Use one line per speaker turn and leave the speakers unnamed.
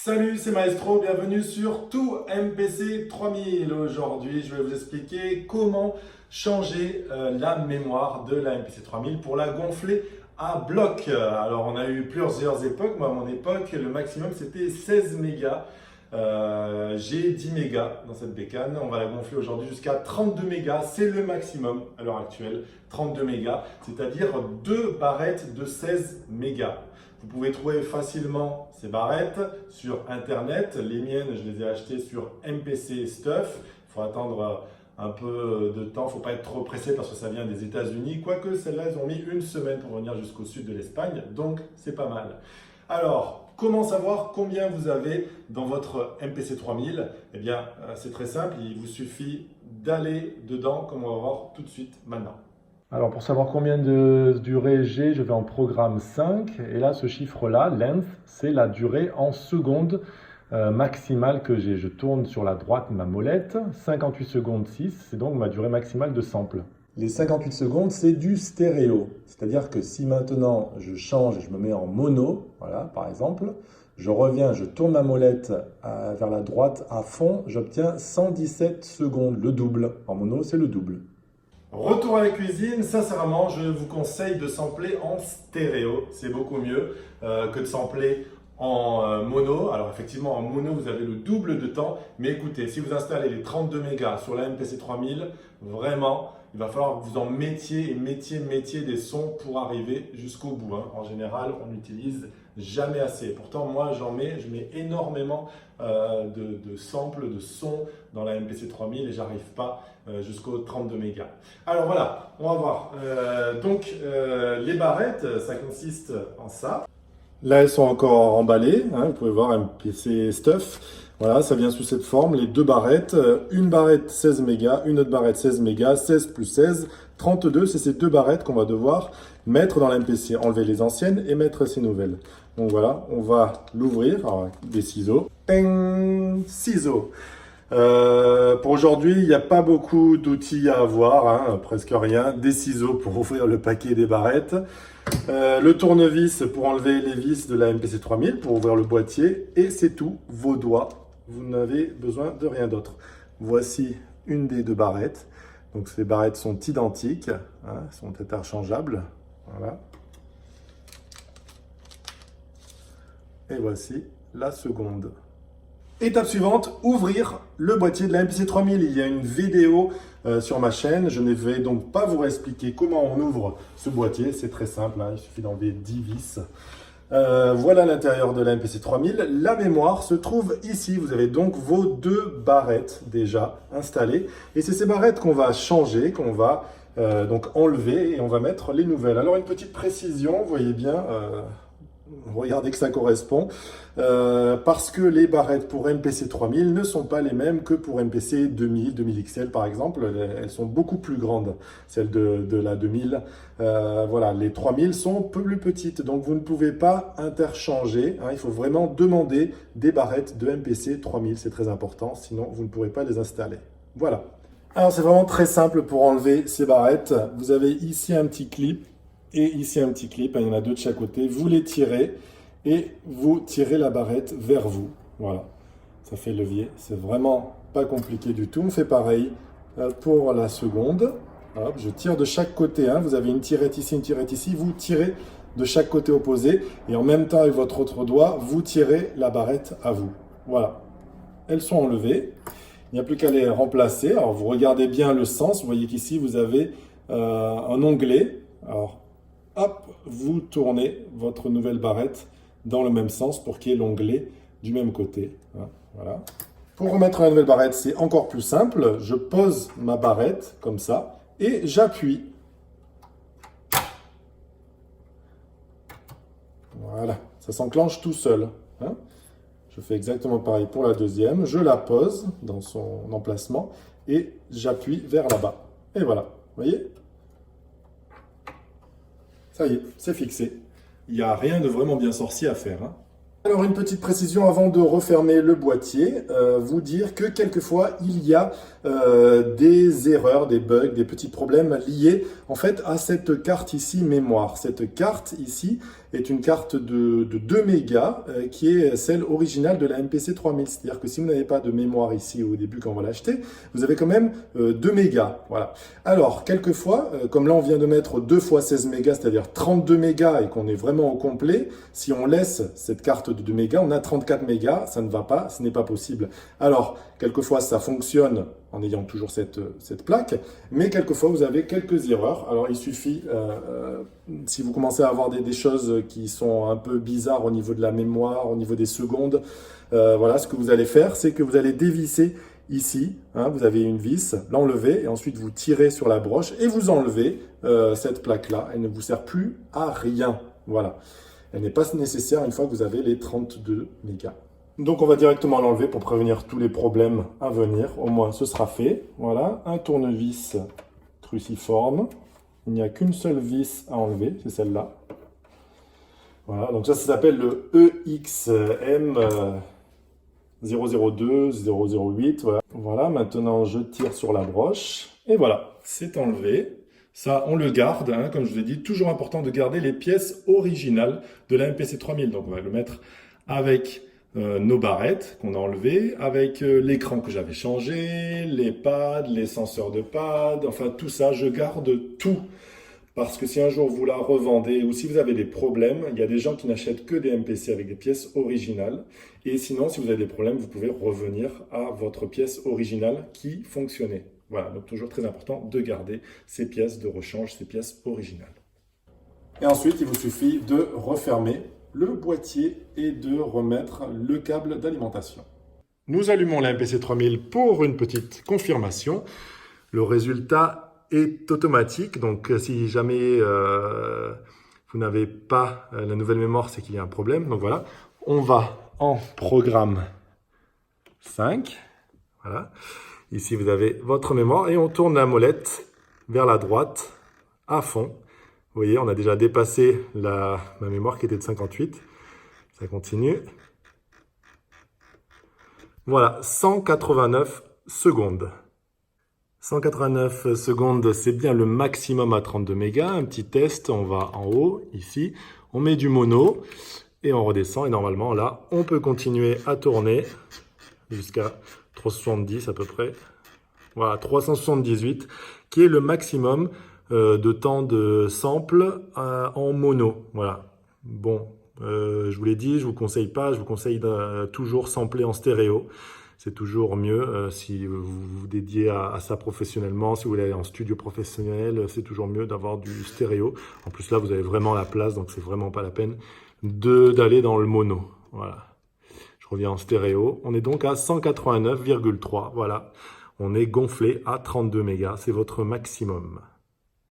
Salut, c'est Maestro, bienvenue sur Tout MPC 3000. Aujourd'hui, je vais vous expliquer comment changer la mémoire de la MPC 3000 pour la gonfler à bloc. Alors, on a eu plusieurs époques. Moi, à mon époque, le maximum, c'était 16 mégas. J'ai 10 mégas dans cette bécane. On va la gonfler aujourd'hui jusqu'à 32 mégas. C'est le maximum à l'heure actuelle, 32 mégas, c'est-à-dire 2 barrettes de 16 mégas. Vous pouvez trouver facilement ces barrettes sur Internet. Les miennes, je les ai achetées sur MPC Stuff. Il faut attendre un peu de temps. Il ne faut pas être trop pressé parce que ça vient des États-Unis. Quoique celles-là, elles ont mis une semaine pour venir jusqu'au sud de l'Espagne. Donc, c'est pas mal. Alors, comment savoir combien vous avez dans votre MPC 3000? Eh bien, c'est très simple. Il vous suffit d'aller dedans, comme on va voir tout de suite maintenant. Alors pour savoir combien de durée j'ai, je vais en programme 5 et là ce chiffre-là, length, c'est la durée en secondes maximale que j'ai. Je tourne sur la droite ma molette, 58 secondes 6, c'est donc ma durée maximale de sample. Les 58 secondes, c'est du stéréo, c'est-à-dire que si maintenant je change et je me mets en mono, voilà par exemple, je reviens, je tourne ma molette vers la droite à fond, j'obtiens 117 secondes, le double. En mono, c'est le double. Retour à la cuisine, sincèrement, je vous conseille de sampler en stéréo. C'est beaucoup mieux que de sampler en mono. Alors effectivement, en mono, vous avez le double de temps. Mais écoutez, si vous installez les 32 mégas sur la MPC 3000, vraiment, il va falloir que vous en mettiez des sons pour arriver jusqu'au bout. En général, on n'utilise jamais assez. Pourtant, moi, je mets énormément de samples, de sons dans la MPC 3000 et j'arrive pas jusqu'aux 32 mégas. Alors voilà, on va voir. Les barrettes, ça consiste en ça. Là, elles sont encore emballées. Vous pouvez voir MPC Stuff. Voilà, ça vient sous cette forme, les deux barrettes. Une barrette 16 mégas, une autre barrette 16 mégas, 16 plus 16, 32. C'est ces deux barrettes qu'on va devoir mettre dans la MPC. Enlever les anciennes et mettre ces nouvelles. Donc voilà, on va l'ouvrir avec des ciseaux. Ping, ciseaux. Pour aujourd'hui, il n'y a pas beaucoup d'outils à avoir, presque rien. Des ciseaux pour ouvrir le paquet des barrettes. Le tournevis pour enlever les vis de la MPC 3000, pour ouvrir le boîtier. Et c'est tout, vos doigts. Vous n'avez besoin de rien d'autre. Voici une des deux barrettes. Donc ces barrettes sont identiques, sont interchangeables. Voilà. Et voici la seconde. Étape suivante, ouvrir le boîtier de la MPC 3000. Il y a une vidéo sur ma chaîne. Je ne vais donc pas vous expliquer comment on ouvre ce boîtier. C'est très simple, il suffit d'enlever 10 vis. Voilà l'intérieur de la MPC 3000. La mémoire se trouve ici. Vous avez donc vos deux barrettes déjà installées. Et c'est ces barrettes qu'on va changer, qu'on va donc enlever et on va mettre les nouvelles. Alors une petite précision, vous voyez bien... regardez que ça correspond, parce que les barrettes pour MPC 3000 ne sont pas les mêmes que pour MPC 2000, 2000XL par exemple. Elles sont beaucoup plus grandes, celles de la 2000. Voilà, les 3000 sont plus petites, donc vous ne pouvez pas interchanger. Il faut vraiment demander des barrettes de MPC 3000, c'est très important, sinon vous ne pourrez pas les installer. Voilà. Alors c'est vraiment très simple pour enlever ces barrettes. Vous avez ici un petit clip. Et ici un petit clip, il y en a deux de chaque côté. Vous les tirez et vous tirez la barrette vers vous. Voilà, ça fait levier. C'est vraiment pas compliqué du tout. On fait pareil pour la seconde. Hop, je tire de chaque côté. Vous avez une tirette ici, une tirette ici. Vous tirez de chaque côté opposé. Et en même temps, avec votre autre doigt, vous tirez la barrette à vous. Voilà, elles sont enlevées. Il n'y a plus qu'à les remplacer. Alors, vous regardez bien le sens. Vous voyez qu'ici, vous avez un onglet. Alors, hop, vous tournez votre nouvelle barrette dans le même sens pour qu'il y ait l'onglet du même côté. Voilà. Pour remettre la nouvelle barrette, c'est encore plus simple. Je pose ma barrette comme ça et j'appuie. Voilà, ça s'enclenche tout seul. Je fais exactement pareil pour la deuxième. Je la pose dans son emplacement et j'appuie vers là-bas. Et voilà, vous voyez ? Ça y est, c'est fixé. Il n'y a rien de vraiment bien sorcier à faire. Alors une petite précision avant de refermer le boîtier, vous dire que quelquefois il y a des erreurs, des bugs, des petits problèmes liés en fait à cette carte ici mémoire. Cette carte ici, est une carte de 2 mégas qui est celle originale de la MPC 3000. C'est-à-dire que si vous n'avez pas de mémoire ici au début quand on va l'acheter, vous avez quand même 2 mégas. Voilà. Alors, quelquefois, comme là on vient de mettre 2 fois 16 mégas, c'est-à-dire 32 mégas et qu'on est vraiment au complet, si on laisse cette carte de 2 mégas, on a 34 mégas, ça ne va pas, ce n'est pas possible. Alors, quelquefois ça fonctionne en ayant toujours cette plaque, mais quelquefois vous avez quelques erreurs. Alors il suffit, si vous commencez à avoir des choses qui sont un peu bizarres au niveau de la mémoire, au niveau des secondes, voilà, ce que vous allez faire, c'est que vous allez dévisser ici, hein, vous avez une vis, l'enlever et ensuite vous tirez sur la broche et vous enlevez cette plaque-là. Elle ne vous sert plus à rien, voilà. Elle n'est pas nécessaire une fois que vous avez les 32 mégas. Donc on va directement l'enlever pour prévenir tous les problèmes à venir. Au moins ce sera fait. Voilà, un tournevis cruciforme. Il n'y a qu'une seule vis à enlever, c'est celle-là. Voilà, donc ça s'appelle le EXM 002, 008. Voilà. Voilà, maintenant je tire sur la broche. Et voilà, c'est enlevé. Ça, on le garde, hein, comme je vous ai dit, toujours important de garder les pièces originales de la MPC 3000. Donc on va le mettre avec nos barrettes qu'on a enlevées, avec l'écran que j'avais changé, les pads, les senseurs de pads, enfin tout ça, je garde tout. Parce que si un jour vous la revendez ou si vous avez des problèmes, il y a des gens qui n'achètent que des MPC avec des pièces originales. Et sinon, si vous avez des problèmes, vous pouvez revenir à votre pièce originale qui fonctionnait. Voilà, donc toujours très important de garder ces pièces de rechange, ces pièces originales. Et ensuite, il vous suffit de refermer le boîtier et de remettre le câble d'alimentation. Nous allumons la MPC 3000 pour une petite confirmation. Le résultat est automatique, donc si jamais vous n'avez pas la nouvelle mémoire, c'est qu'il y a un problème. Donc voilà, on va en programme 5. Voilà. Ici, vous avez votre mémoire et on tourne la molette vers la droite à fond. Vous voyez, on a déjà dépassé ma mémoire qui était de 58. Ça continue. Voilà, 189 secondes. 189 secondes, c'est bien le maximum à 32 mégas. Un petit test, on va en haut, ici. On met du mono et on redescend. Et normalement, là, on peut continuer à tourner jusqu'à 370 à peu près. Voilà, 378, qui est le maximum de temps de sample en mono. Voilà. Bon, je vous l'ai dit, je vous conseille pas, je vous conseille de toujours sampler en stéréo. C'est toujours mieux si vous vous dédiez à ça professionnellement, si vous voulez aller en studio professionnel, c'est toujours mieux d'avoir du stéréo. En plus là, vous avez vraiment la place, donc c'est vraiment pas la peine d'aller dans le mono. Voilà. Je reviens en stéréo. On est donc à 189,3. Voilà. On est gonflé à 32 mégas. C'est votre maximum.